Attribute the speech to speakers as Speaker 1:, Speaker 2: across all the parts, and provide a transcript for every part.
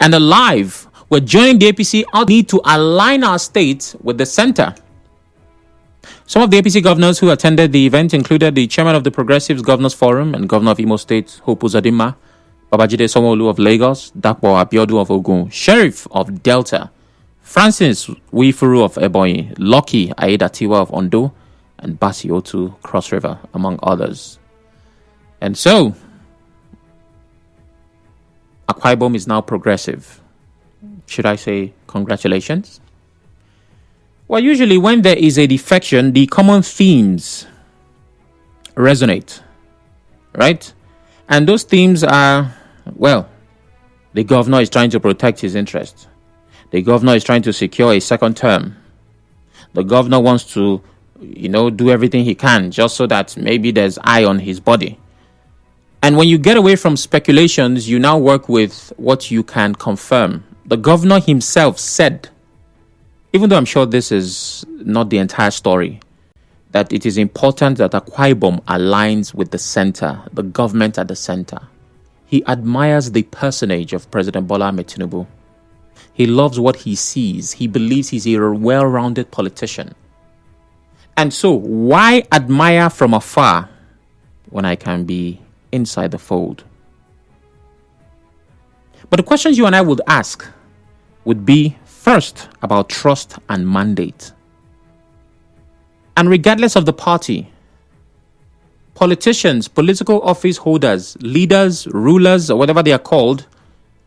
Speaker 1: And alive, we're joining the APC out need to align our state with the center. Some of the APC governors who attended the event included the chairman of the Progressives Governors Forum and governor of Imo State, Hope Uzodinma, Babajide Sanwo-Olu of Lagos, Dapo Abiodun of Ogun, Sheriff of Delta, Francis Wifuru of Ebonyi, Lucky Aidatiwa of Ondo, and Basi Otu Cross River, among others. And so, Akwa Ibom is now progressive. Should I say congratulations? Well, usually when there is a defection, the common themes resonate, right? And those themes are, well, the governor is trying to protect his interests. The governor is trying to secure a second term. The governor wants to, do everything he can just so that maybe there's eye on his body. And when you get away from speculations, you now work with what you can confirm. The governor himself said, even though I'm sure this is not the entire story, that it is important that Akwa Ibom aligns with the center, the government at the center. He admires the personage of President Bola Ahmed Tinubu. He loves what he sees. He believes he's a well-rounded politician. And so, why admire from afar when I can be inside the fold? But the questions you and I would ask would be, first, about trust and mandate. And regardless of the party, politicians, political office holders, leaders, rulers, or whatever they are called,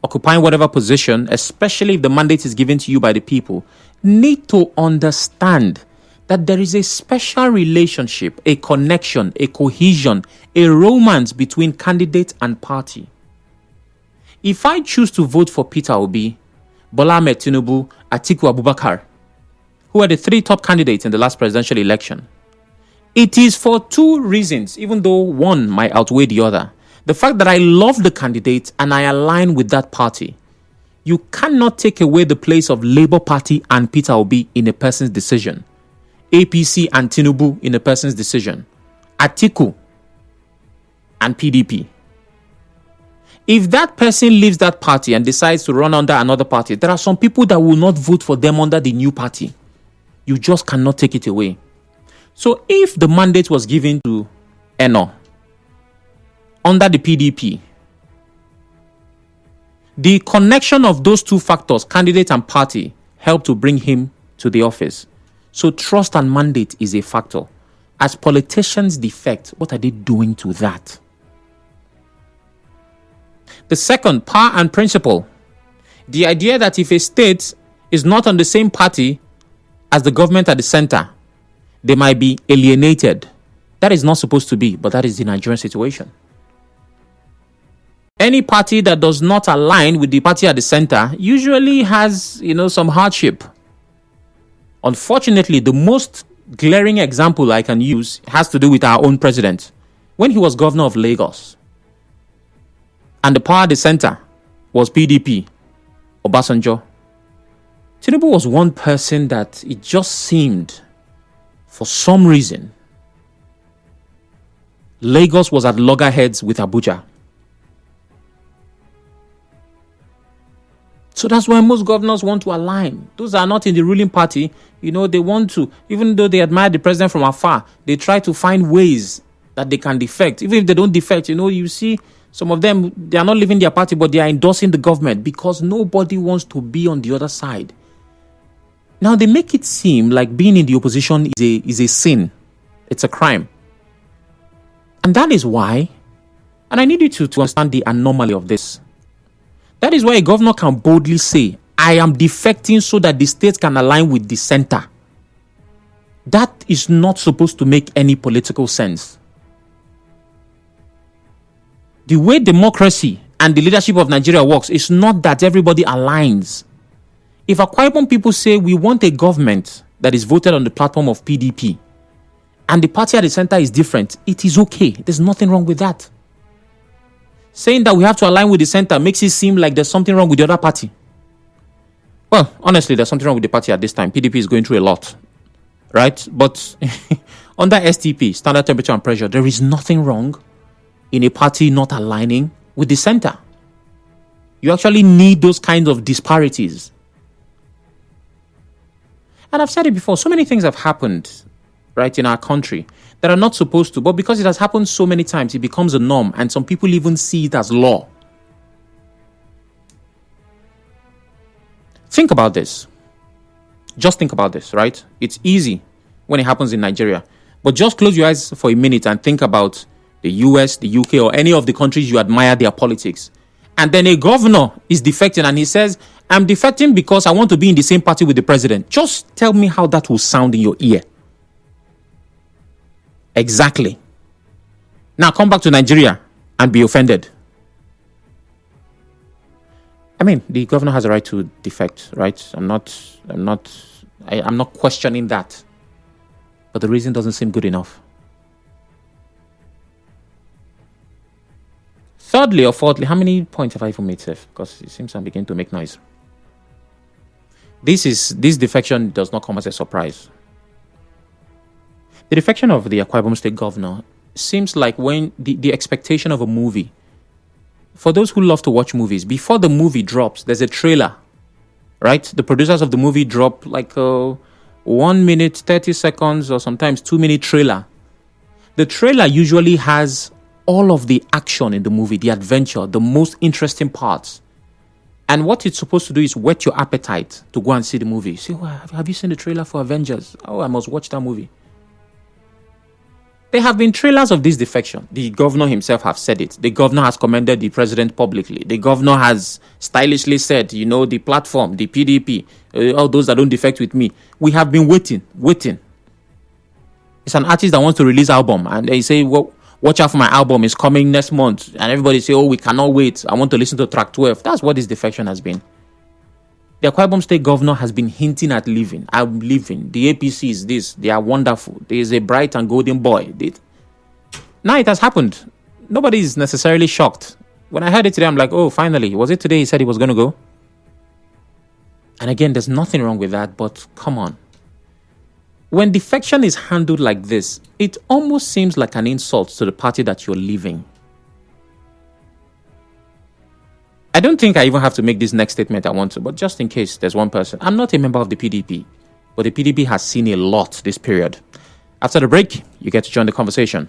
Speaker 1: occupying whatever position, especially if the mandate is given to you by the people, need to understand that there is a special relationship, a connection, a cohesion, a romance between candidate and party. If I choose to vote for Peter Obi, Bola Ahmed Tinubu, Atiku Abubakar, who are the three top candidates in the last presidential election, it is for two reasons, even though one might outweigh the other. The fact that I love the candidate and I align with that party. You cannot take away the place of Labour Party and Peter Obi in a person's decision. APC and Tinubu in a person's decision. Atiku and PDP. If that person leaves that party and decides to run under another party, there are some people that will not vote for them under the new party. You just cannot take it away. So if the mandate was given to Eno under the PDP, the connection of those two factors, candidate and party, helped to bring him to the office. So trust and mandate is a factor. As politicians defect, what are they doing to that? The second, power and principle. The idea that if a state is not on the same party as the government at the center, they might be alienated. That is not supposed to be, but that is the Nigerian situation. Any party that does not align with the party at the center usually has, some hardship. Unfortunately, the most glaring example I can use has to do with our own president. When he was governor of Lagos, and the power at the center was PDP, Obasanjo, Tinubu was one person that it just seemed, for some reason, Lagos was at loggerheads with Abuja. So that's why most governors want to align. Those are not in the ruling party. They want to, even though they admire the president from afar, they try to find ways that they can defect. Even if they don't defect, you see some of them, they are not leaving their party, but they are endorsing the government because nobody wants to be on the other side. Now, they make it seem like being in the opposition is a sin. It's a crime. And that is why, and I need you to understand the anomaly of this. That is why a governor can boldly say, I am defecting so that the state can align with the center. That is not supposed to make any political sense. The way democracy and the leadership of Nigeria works is not that everybody aligns. If Akwa Ibom people say we want a government that is voted on the platform of PDP and the party at the center is different, it is okay. There's nothing wrong with that. Saying that we have to align with the center makes it seem like there's something wrong with the other party. Well, honestly, there's something wrong with the party at this time. PDP is going through a lot, right? But under STP, standard temperature and pressure, there is nothing wrong in a party not aligning with the center. You actually need those kinds of disparities. And I've said it before, so many things have happened, right, in our country that are not supposed to, but because it has happened so many times, it becomes a norm, and some people even see it as law. Think about this. Just think about this, right? It's easy when it happens in Nigeria, but just close your eyes for a minute and think about the US, the UK, or any of the countries you admire their politics. And then a governor is defecting and he says, I'm defecting because I want to be in the same party with the president. Just tell me how that will sound in your ear. Exactly. Now come back to Nigeria and be offended. I mean, the governor has a right to defect, right? I'm not questioning that. But the reason doesn't seem good enough. Thirdly or fourthly, how many points have I even made, Seth? Because it seems I'm beginning to make noise. This defection does not come as a surprise. The defection of the Akwa Ibom State governor seems like when the expectation of a movie. For those who love to watch movies, before the movie drops, there's a trailer, right? The producers of the movie drop like a 1 minute, 30 seconds, or sometimes 2-minute trailer. The trailer usually has all of the action in the movie, the adventure, the most interesting parts. And what it's supposed to do is whet your appetite to go and see the movie. Say, well, have you seen the trailer for Avengers? Oh, I must watch that movie. There have been trailers of this defection. The governor himself has said it. The governor has commended the president publicly. The governor has stylishly said, the platform, the PDP, all those that don't defect with me. We have been waiting. It's an artist that wants to release album and they say, well, watch out for my album. It's coming next month. And everybody say, oh, we cannot wait. I want to listen to track 12. That's what this defection has been. The Akwa Ibom State governor has been hinting at leaving. I'm leaving. The APC is this. They are wonderful. There is a bright and golden boy. Now it has happened. Nobody is necessarily shocked. When I heard it today, I'm like, oh, finally. Was it today he said he was going to go? And again, there's nothing wrong with that, but come on. When defection is handled like this, it almost seems like an insult to the party that you're leaving. I don't think I even have to make this next statement I want to, but just in case there's one person. I'm not a member of the PDP, but the PDP has seen a lot this period. After the break, you get to join the conversation.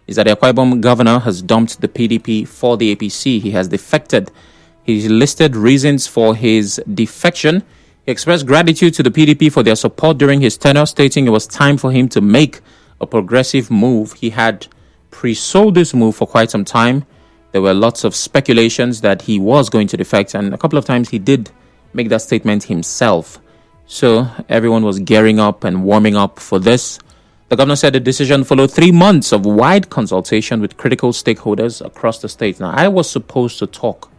Speaker 1: is that the Akwa Ibom governor has dumped the PDP for the APC. He has defected. He listed reasons for his defection. He expressed gratitude to the PDP for their support during his tenure, stating it was time for him to make a progressive move. He had pre-sold this move for quite some time. There were lots of speculations that he was going to defect, and a couple of times he did make that statement himself. So everyone was gearing up and warming up for this. The governor said the decision followed 3 months of wide consultation with critical stakeholders across the state. Now, I was supposed to talk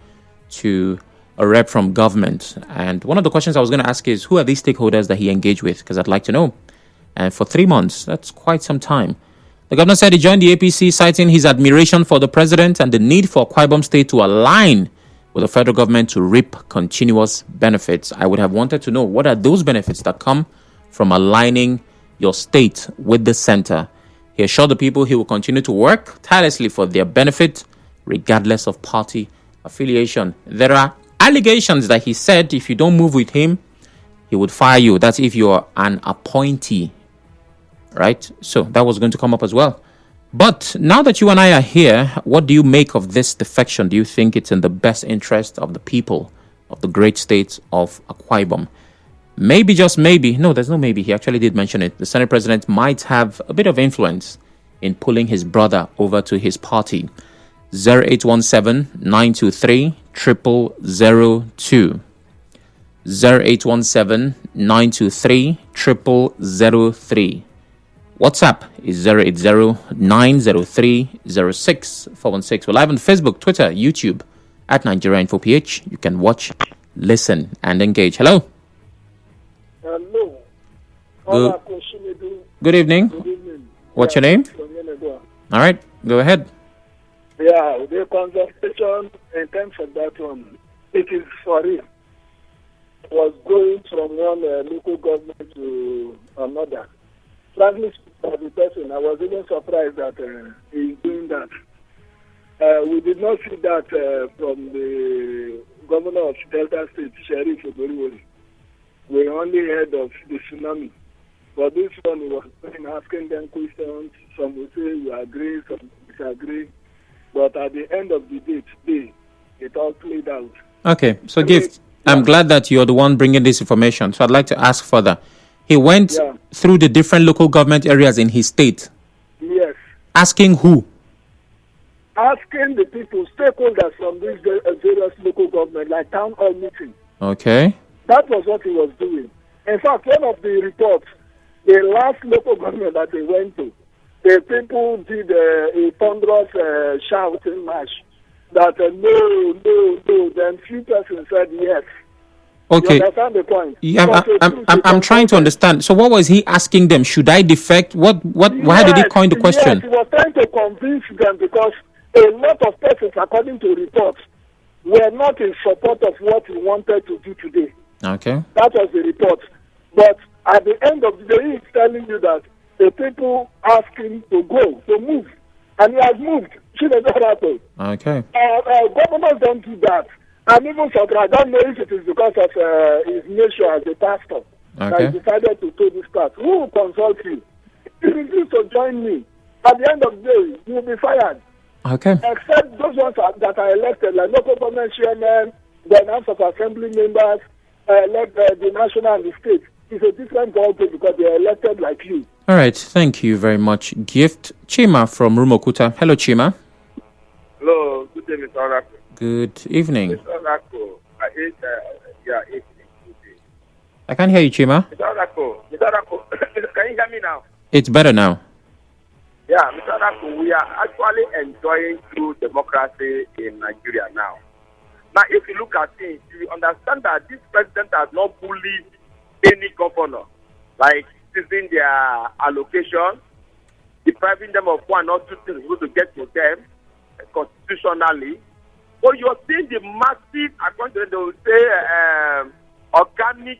Speaker 1: to a rep from government, and one of the questions I was going to ask is, who are these stakeholders that he engaged with? Because I'd like to know. And for 3 months, that's quite some time. The governor said he joined the APC, citing his admiration for the president and the need for Akwa Ibom State to align with the federal government to reap continuous benefits. I would have wanted to know, what are those benefits that come from aligning your state with the center? He assured the people he will continue to work tirelessly for their benefit, regardless of party affiliation. There are allegations that he said if you don't move with him, he would fire you. That's if you're an appointee, right? So that was going to come up as well. But now that you and I are here, what do you make of this defection? Do you think it's in the best interest of the people of the great state of Akwa Ibom? Maybe, just maybe. No, there's no maybe. He actually did mention it. The Senate president might have a bit of influence in pulling his brother over to his party. 0817-923-0002. 0817-923-0003. WhatsApp is 080-903-06-416. We're live on Facebook, Twitter, YouTube at Nigeria Info PH. You can watch, listen, and engage. Hello.
Speaker 2: Hello.
Speaker 1: Good evening.
Speaker 2: Good evening.
Speaker 1: What's your name? All right, go ahead.
Speaker 2: Yeah, the conversation in terms of that one, it is for it. Was going from one local government to another. Frankly, for the person, I was even surprised that he's doing that. We did not see that from the governor of Delta State, Sheriff Oboriwori. We only heard of the tsunami. But this one, he was asking them questions. Some will say you agree, some disagree. But at the end of the day, today, it all played out.
Speaker 1: Okay, so Gift, I'm glad that you're the one bringing this information. So I'd like to ask further. He went through the different local government areas in his state.
Speaker 2: Yes.
Speaker 1: Asking who?
Speaker 2: Asking the people, stakeholders from these various local government, like town hall meeting.
Speaker 1: Okay.
Speaker 2: That was what he was doing. In fact, one of the reports, the last local government that they went to, the people did a thunderous shouting march that no. Then few persons said yes.
Speaker 1: Okay.
Speaker 2: You understand the point?
Speaker 1: I'm trying to understand. So what was he asking them? Should I defect? Why did he coin the question?
Speaker 2: Yes, he was trying to convince them because a lot of persons, according to reports, were not in support of what he wanted to do today.
Speaker 1: Okay.
Speaker 2: That was the report. But at the end of the day, he is telling you that the people asked him to go, to move. And he has moved.
Speaker 1: Okay.
Speaker 2: Governors don't do that. And even so, I don't know if it is because of his nature as a pastor that he decided to do this part. Who will consult you? If you refuse to join me, at the end of the day, you will be fired.
Speaker 1: Okay.
Speaker 2: Except those ones that are elected, like local government chairmen, the House of Assembly members, the national and the state. It's a different ballgame because they are elected like you.
Speaker 1: All right. Thank you very much. Gift Chima from Rumokuta. Hello, Chima.
Speaker 3: Hello. Good day, Mr. Oracle.
Speaker 1: Good evening.
Speaker 3: Mr. Oracle,
Speaker 1: I can't hear you, Chima.
Speaker 3: Mr. Oracle, can you hear me now?
Speaker 1: It's better now.
Speaker 3: Yeah, Mr. Oracle, we are actually enjoying true democracy in Nigeria now. Now, if you look at things, you understand that this president has not bullied any governor, like seizing their allocation, depriving them of one or two things to get to them constitutionally. But you're seeing the massive, according to them, they will say, organic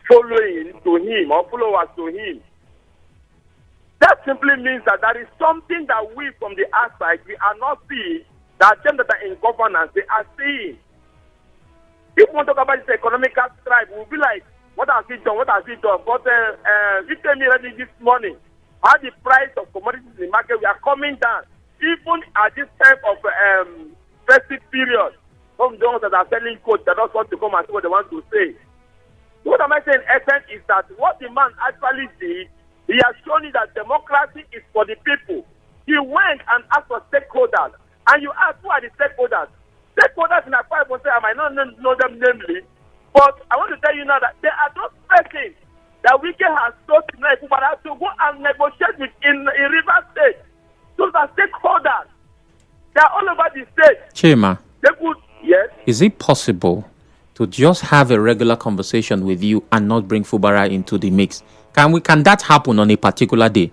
Speaker 3: following to him or followers to him. That simply means that there is something that we from the outside, we are not seeing, that them that are in governance, they are seeing. If we want to talk about this economical strife, we'll be like, what has he done? What has he done? But you tell me already this morning, how the price of commodities in the market we are coming down, even at this time of festive period. Some those that are selling coats that don't want to come and see what they want to say. What am I saying, essence, is that what the man actually did, he has shown you that democracy is for the people. He went and asked for stakeholders. And you ask, who are the stakeholders? Stakeholders in Akwa Ibom say, I might not know them namely, but I want to tell you now that there are those persons that Wike has told to go and negotiate with in Rivers State. Those are stakeholders. They are all over the state.
Speaker 1: Chima.
Speaker 3: They could, yes.
Speaker 1: Is it possible to just have a regular conversation with you and not bring Fubara into the mix? Can that happen on a particular day?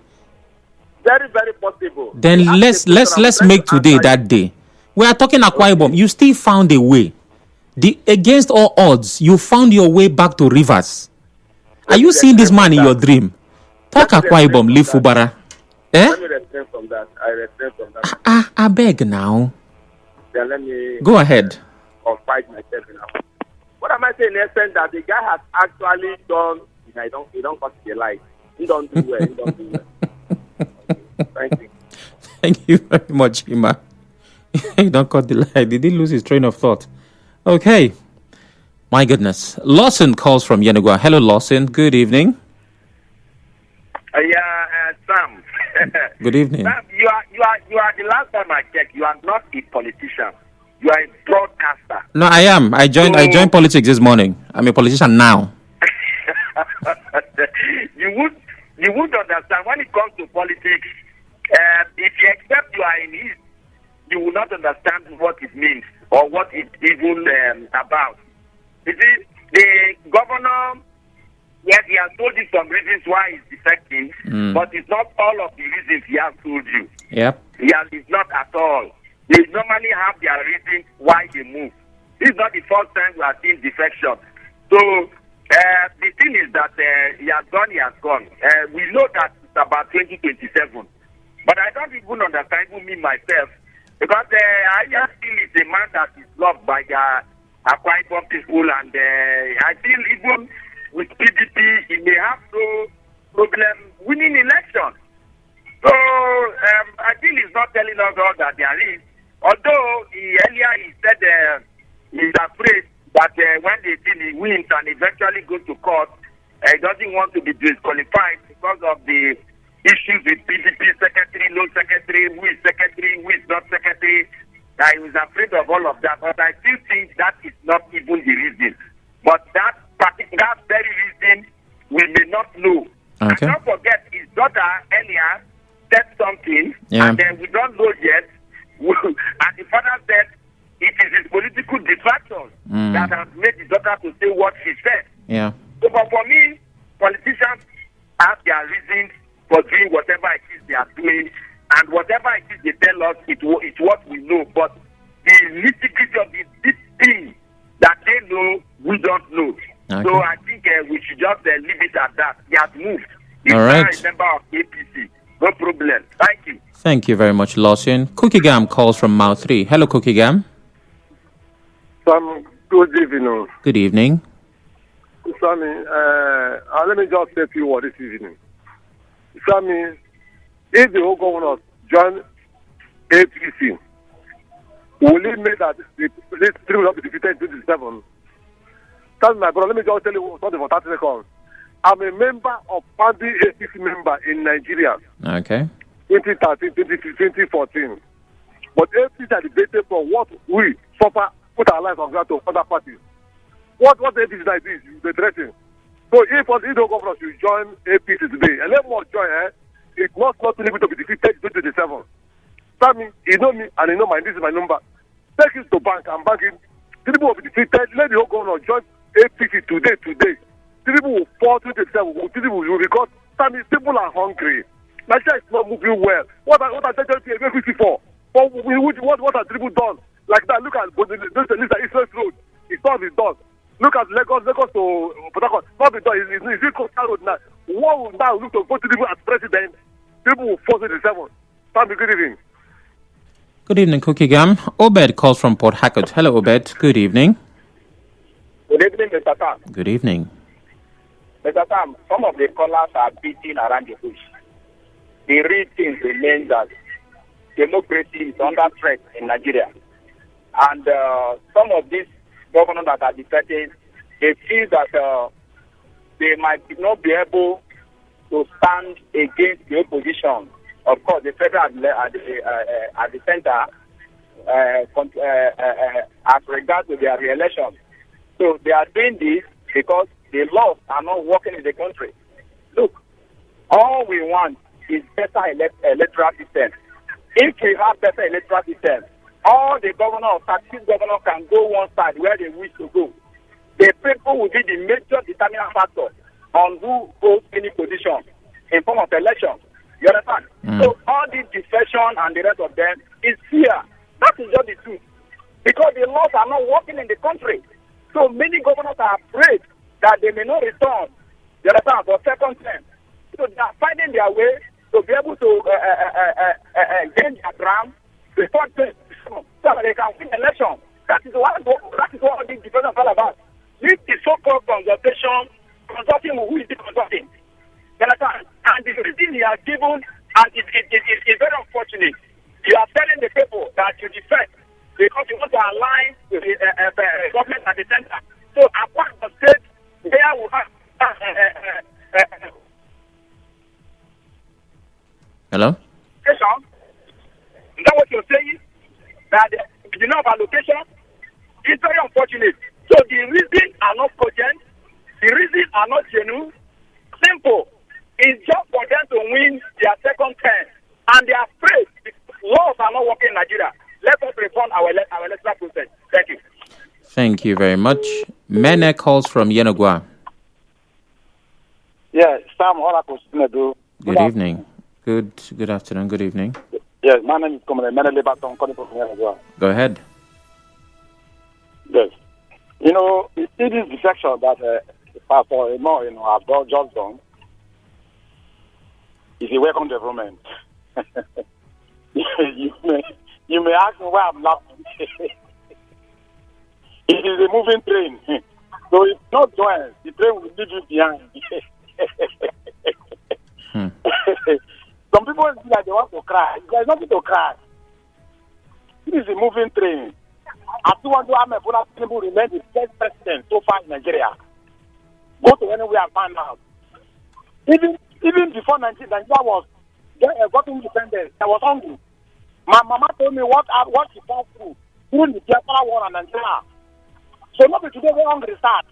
Speaker 3: Very, very possible.
Speaker 1: Then let's make today that day. We are talking Akwa Ibom. You still found a way. Against all odds, you found your way back to Rivers. Are you seeing this man in your dream? Talk Akwa Ibom, leave Fubara.
Speaker 3: Let me refrain from that. I refrain from that.
Speaker 1: I beg now.
Speaker 3: Then let me
Speaker 1: go ahead.
Speaker 3: Fight myself now. What am I saying in essence that the guy has actually done? He don't cut the light. He don't do well. He don't do well. Thank you.
Speaker 1: Thank you very much, Ima. He don't cut the light. Did he lose his train of thought? Okay. My goodness. Lawson calls from Yenagoa. Hello, Lawson. Good evening.
Speaker 4: Sam.
Speaker 1: Good evening.
Speaker 4: Sam, you are the last time I checked. You are not a politician. You are a broadcaster.
Speaker 1: No, I am. I joined politics this morning. I'm a politician now.
Speaker 4: You would understand when it comes to politics. If you accept you are in it, you will not understand what it means or what it's even about. You see, the governor, yes, he has told you some reasons why he's defecting, but it's not all of the reasons he has told you.
Speaker 1: Yep.
Speaker 4: It's not at all. They normally have their reasons why they move. This is not the first time we are seeing defection. So, the thing is that he has gone. We know that it's about 2027. But I don't even understand, even me myself, because I just feel he's a man that is loved by the Akwa Ibom people, and I feel even with PDP, he may have no problem winning election. So I feel he's not telling us all that there is. Although earlier he said he's afraid that when they feel he wins and eventually goes to court, he doesn't want to be disqualified because of the issues with PDP secretary, no secretary, who is not secretary. I was afraid of all of that, but I still think that is not even the reason. But that very reason we may not know.
Speaker 1: Okay.
Speaker 4: And don't forget, his daughter earlier said something, and then we don't know yet. And the father said it is his political distraction that has made the daughter to say what she said.
Speaker 1: Yeah.
Speaker 4: So, but for me, politicians have their reasons for doing whatever it is they are doing, and whatever it is they tell us, it's what we know. But the nitty-gritty of the deep thing that they know, we don't know.
Speaker 1: Okay.
Speaker 4: So I think we should just leave it at that. He has moved. He's
Speaker 1: all right.
Speaker 4: now a member of APC. No problem. Thank you.
Speaker 1: Thank you very much, Lawson. Cookie Gam calls from Mile 3. Hello, Cookie Gam.
Speaker 2: Sam, good evening.
Speaker 1: Good evening.
Speaker 2: Sammy, let me just say a few words this evening. Sammy, if the whole governor join APC, will it make that this three will not be defeated in 2027? That's my brother. Let me just tell you something for 30 seconds. I'm a member of Party APC member in Nigeria.
Speaker 1: Okay.
Speaker 2: 2013, 2014. But APC are debated for what we suffer, put our lives on ground to other parties. What the APC like this, the dressing. So if the governor should join APC today, and let more join, it must not be able to be defeated in 2027. Sammy, you know me and you know this is my number. Take it to bank and bank it. People will be defeated. Let the whole governor join APC today. People will fall 2027. People will because Sammy, people are hungry. Nigeria is not moving well. What are they APC for? What are people done? Like that, look at the Israel road. It's not been done. Look at Lagos to Port Harcourt. Not been done. It's Coastal Road now. What will now look to vote people as president? People will force it to 7. Sammy, good evening.
Speaker 1: Good evening, Cookie Gam. Obed calls from Port Harcourt. Hello, Obed. Good evening.
Speaker 3: Good evening, Mr. Sam.
Speaker 1: Good evening.
Speaker 3: Mr. Sam, some of the callers are beating around the bush.
Speaker 4: the real thing remains that democracy is under threat in Nigeria. And some of these governors that are defecting, they feel that they might not be able to stand against the opposition. Of course, the federal at the center as regards to their re-election. So they are doing this because the laws are not working in the country. Look, all we want is better electoral system. If we have better electoral system, all the governor or 36 governor can go one side where they wish to go. The people will be the major determining factor on who holds any position in form of election. You understand? So all this defection and the rest of them is fear. That is just the truth. Because the laws are not working in the country. So many governors are afraid that they may not return, you understand, for second term. So they are finding their way to be able to gain their ground before so that they can win election. That is what this defection is all about. This is so-called consulting who is the consulting. You understand? And the reason you are given, and it's very unfortunate. You are telling the people that you defect because you want to align with the government at the center. So Akwa Ibom State, there will have.
Speaker 1: Hello?
Speaker 4: Is that what you're saying? That the number of allocation is very unfortunate. So the reasons are not cogent, the reasons are not genuine. Simple. It's just for them to win their second term. And they are afraid because laws are not working in Nigeria. Let us reform our electoral process. Thank you.
Speaker 1: Thank you very much. Mene calls from Yenagua.
Speaker 5: Yeah, Sam Horakus.
Speaker 1: Good evening. Good afternoon. Good evening.
Speaker 5: Yes, my name is Comrade Mene Lebaton, calling from Yenagua.
Speaker 1: Go ahead.
Speaker 5: Yes. You know, it is defection that Pastor Emo, have just done. It's a welcome development. you may ask me why I'm laughing. It is a moving train. So it's not joined. The train will leave you behind. Some people feel like they want to cry. There's nothing to cry. It is a moving train. Atiwaju Ahmed Bola Tinubu remains the best president so far in Nigeria. Go to anywhere and find out. Even before Nigeria was got independence, I was hungry. My mama told me what she passed through during the Biafra war in Nigeria. So not today we're hungry start.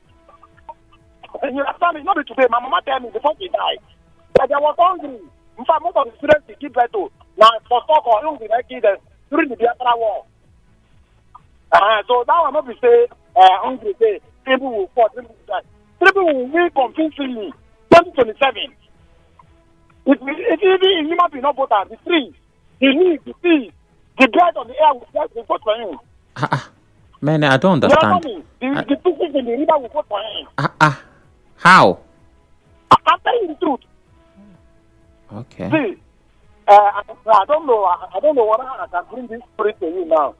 Speaker 5: And you understand me? Not today. My mama told me before she died that I was hungry. In fact, most of the students they give birth to now for stock or hungry like kids during the Biafra war. So now I'm not to say hungry say people will fall, people will win convincingly 2027. If human being not vote the trees, the leaves, the trees, the birds on the air will vote for him.
Speaker 1: Man, I don't understand.
Speaker 5: The fishes in the river will vote for him.
Speaker 1: How?
Speaker 5: I'm telling you the truth.
Speaker 1: Okay.
Speaker 5: See, I don't know what I can bring this story to you now.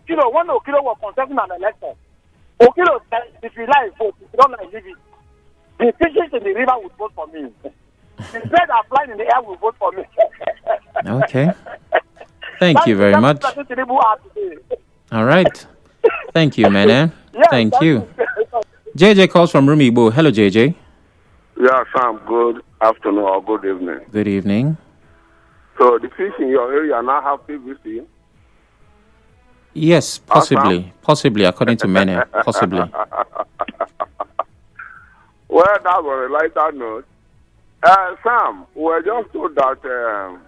Speaker 5: When Okilo was contesting an election, Okilo said, if you like, vote. If you don't like, leave it. The fishes in the river will vote for me. The birds are flying in the air will vote for me.
Speaker 1: Okay. Thank you very much. All right. Thank you, man. Thank you. JJ calls from Rumigbo. Hello, JJ.
Speaker 6: Yeah, Sam. Good afternoon or good evening.
Speaker 1: Good evening.
Speaker 6: So the fish in your area now have PVC?
Speaker 1: Yes, possibly. Possibly, according to many. Possibly.
Speaker 6: Well, that was a lighter note. Sam, we were just told that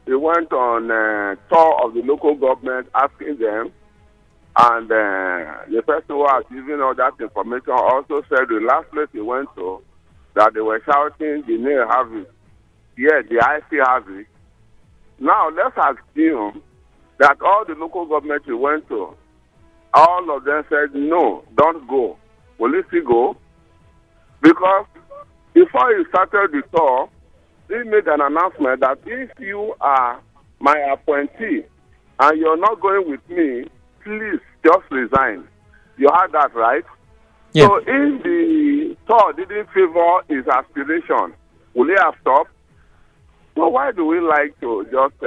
Speaker 6: he went on a tour of the local government asking them, and the person who was giving all that information also said the last place he went to that they were shouting, the name have it. Yeah, the IC has it. Now, let's assume that all the local government he went to, all of them said, no, don't go. Will you still go? Because before he started the tour, he made an announcement that if you are my appointee and you're not going with me, please just resign. You heard that, right?
Speaker 1: Yeah.
Speaker 6: So if the tour didn't favor his aspiration, will he have stopped? So why do we like to just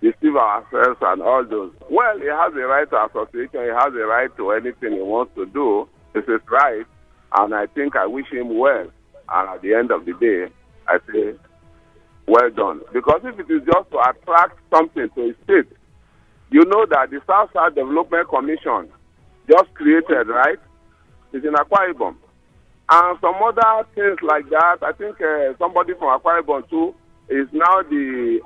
Speaker 6: deceive ourselves and all those? Well, he has a right to association. He has a right to anything he wants to do. This is right. And I think I wish him well. And at the end of the day, I say, well done. Because if it is just to attract something to a state, you know that the South-South Development Commission just created, right? It's in Akwa Ibom. And some other things like that. I think somebody from Akwa Ibom too is now the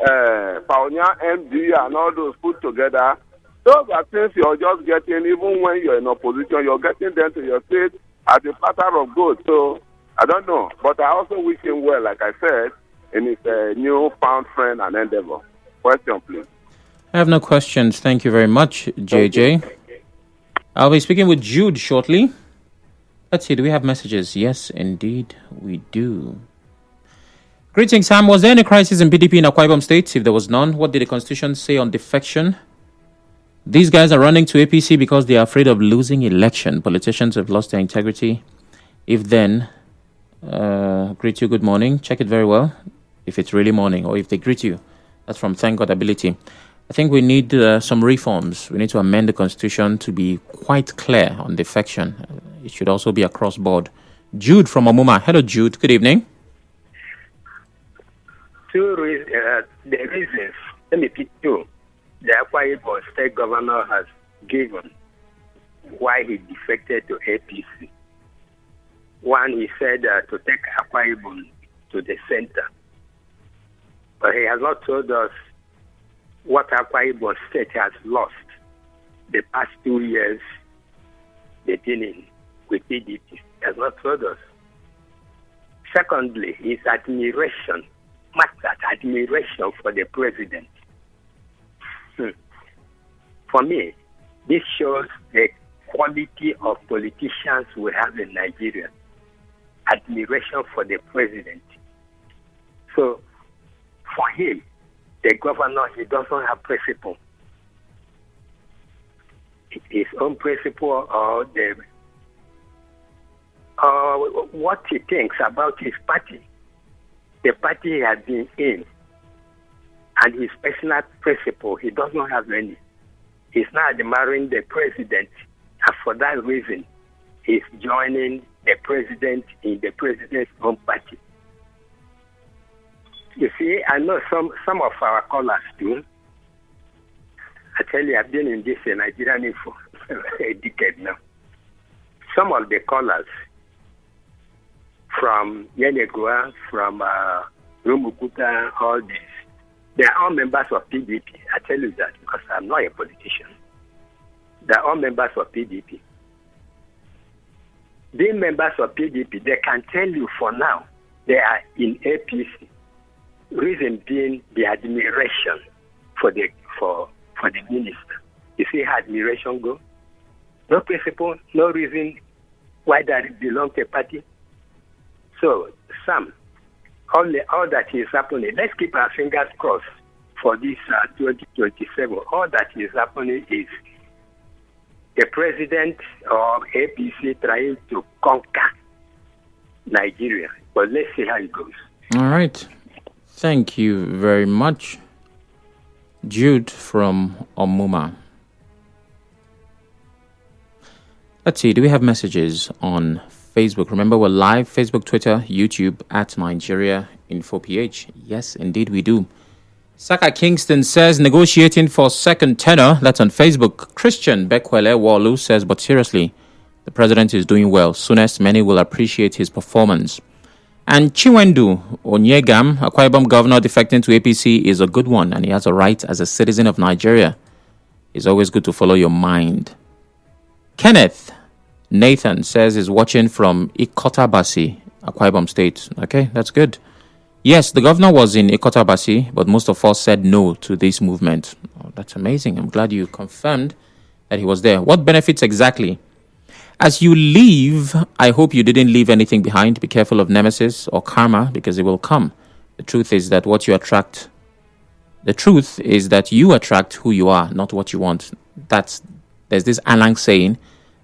Speaker 6: pioneer MD and all those put together. Those are things you're just getting, even when you're in opposition, you're getting them to your state as a platter of gold. So, I don't know. But I also wish him well, like I said, in his new-found friend and endeavor. Question, please.
Speaker 1: I have no questions. Thank you very much, JJ. I'll be speaking with Jude shortly. Let's see, do we have messages? Yes, indeed, we do. Greetings, Sam. Was there any crisis in PDP in Akwa Ibom State? If there was none, what did the Constitution say on defection? These guys are running to APC because they are afraid of losing election. Politicians have lost their integrity. If then, greet you, good morning. Check it very well. If it's really morning or if they greet you. That's from Thank God Ability. I think we need some reforms. We need to amend the Constitution to be quite clear on defection. It should also be across board. Jude from Omuma. Hello, Jude. Good evening.
Speaker 7: The reasons, let me pick two. The Akwa Ibom state governor has given why he defected to APC. One, he said to take Akwa Ibom to the center. But he has not told us what Akwa Ibom state has lost the past 2 years dealing with PDP. He has not told us. Secondly, his admiration for the president. For me, this shows the quality of politicians we have in Nigeria. Admiration for the president. So, for him, the governor, he doesn't have principle. His own principle or what he thinks about his party. The party he has been in, and his personal principle, he doesn't have any. He's not admiring the president, and for that reason, he's joining the president in the president's own party. You see, I know some of our callers too. I tell you, I've been in this Nigerian info for a decade now. Some of the callers from Yenegua, from Rumukuta, all this, they are all members of PDP. I tell you that because I'm not a politician. They are all members of PDP. Being members of PDP, they can tell you for now they are in APC. Reason being the admiration for the minister. You see how admiration goes? No principle, no reason why they belong to a party. So, Sam, all that is happening, let's keep our fingers crossed for this 2027. All that is happening is the president or APC trying to conquer Nigeria. But let's see how it goes.
Speaker 1: All right. Thank you very much. Jude from Omuma. Let's see, do we have messages on Facebook? Remember, we're live, Facebook, Twitter, YouTube, at Nigeria Info PH. Yes, indeed we do. Saka Kingston says, negotiating for second tenor. That's on Facebook. Christian Bekwele Walu says, but seriously, the president is doing well. Soonest many will appreciate his performance. And Chiwendu Onyegam, Akwa Ibom governor defecting to APC, is a good one, and he has a right as a citizen of Nigeria. It's always good to follow your mind. Kenneth Nathan says he's watching from Ikotabasi, Akwa Ibom State. Okay, that's good. Yes, the governor was in Ikotabasi, but most of us said no to this movement. Oh, that's amazing. I'm glad you confirmed that he was there. What benefits exactly? As you leave, I hope you didn't leave anything behind. Be careful of nemesis or karma because it will come. The truth is that you attract who you are, not what you want. There's this Alang saying,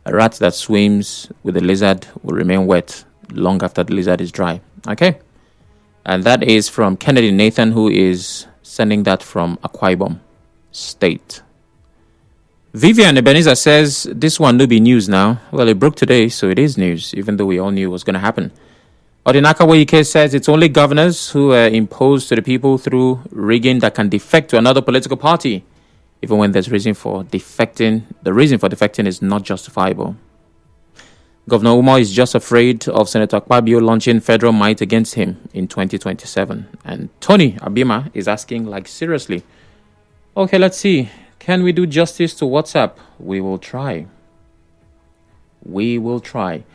Speaker 1: a rat that swims with a lizard will remain wet long after the lizard is dry. Okay? And that is from Kennedy Nathan, who is sending that from Akwa Ibom State. Vivian Ebenezer says, this one will be news now. Well, it broke today, so it is news, even though we all knew it was going to happen. Odinaka Wayike says it's only governors who are imposed to the people through rigging that can defect to another political party, even when there's reason for defecting. The reason for defecting is not justifiable. Governor Umar is just afraid of Senator Akwa Ibom launching federal might against him in 2027. And Tony Abima is asking, like, seriously, okay, let's see. Can we do justice to WhatsApp? We will try. We will try.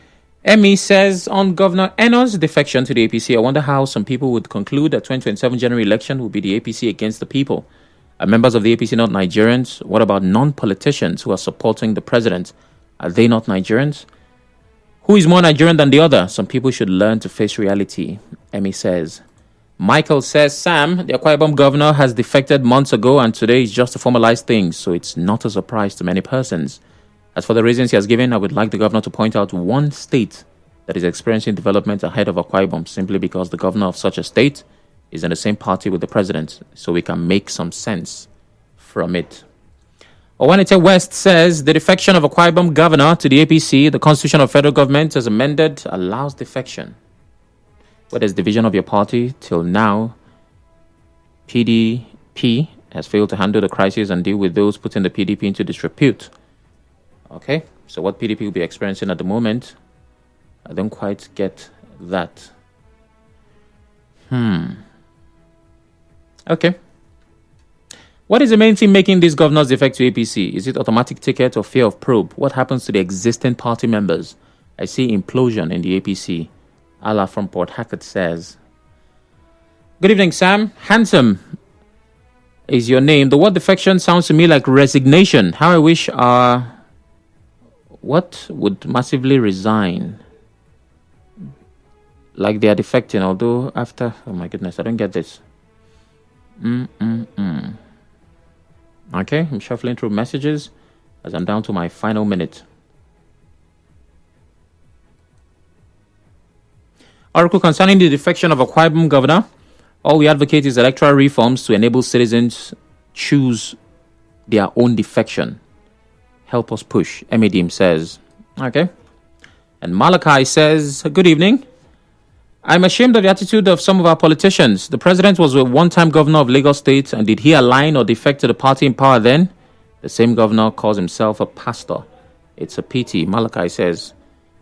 Speaker 1: Emmy says, on Governor Eno's defection to the APC, I wonder how some people would conclude that 2027 general election will be the APC against the people. Are members of the APC not Nigerians? What about non-politicians who are supporting the president? Are they not Nigerians? Who is more Nigerian than the other? Some people should learn to face reality, Emmy says. Michael says, Sam, the Akwa Ibom governor has defected months ago and today is just to formalize things, so it's not a surprise to many persons. As for the reasons he has given, I would like the governor to point out one state that is experiencing development ahead of Akwa Ibom simply because the governor of such a state is in the same party with the president, so we can make some sense from it. Aniete West says, the defection of Akwa Ibom governor to the APC, the constitution of federal government as amended, allows defection. Where there's division of your party, till now, PDP has failed to handle the crisis and deal with those putting the PDP into disrepute. Okay, so what PDP will be experiencing at the moment, I don't quite get that. Okay. What is the main thing making these governors defect to APC? Is it automatic ticket or fear of probe? What happens to the existing party members? I see implosion in the APC. Allah from Port Hackett says. Good evening, Sam. Handsome is your name. The word defection sounds to me like resignation. How I wish what would massively resign? Like they are defecting, although after... Oh my goodness, I don't get this. Okay, I'm shuffling through messages as I'm down to my final minute. Article concerning the defection of Akwa Ibom governor. All we advocate is electoral reforms to enable citizens choose their own defection. Help us push, Emidim says. Okay. And Malachi says, good evening. I'm ashamed of the attitude of some of our politicians. The president was a one-time governor of Lagos State, and did he align or defect to the party in power then? The same governor calls himself a pastor. It's a pity, Malachi says.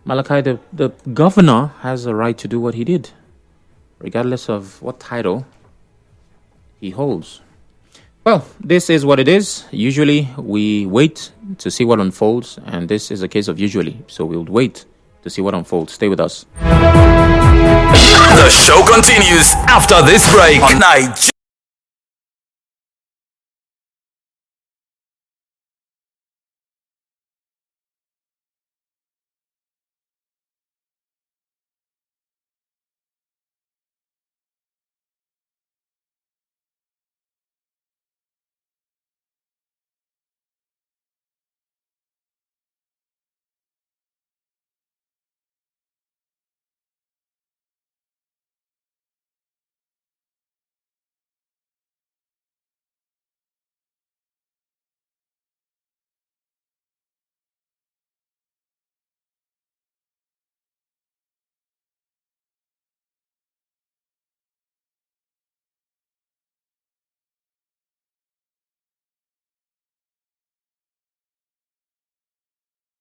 Speaker 1: Malachi, the governor has a right to do what he did, regardless of what title he holds. Well, this is what it is. Usually, we wait to see what unfolds, and this is a case of usually. So we'll wait to see what unfolds. Stay with us.
Speaker 8: The show continues after this break on Nigeria.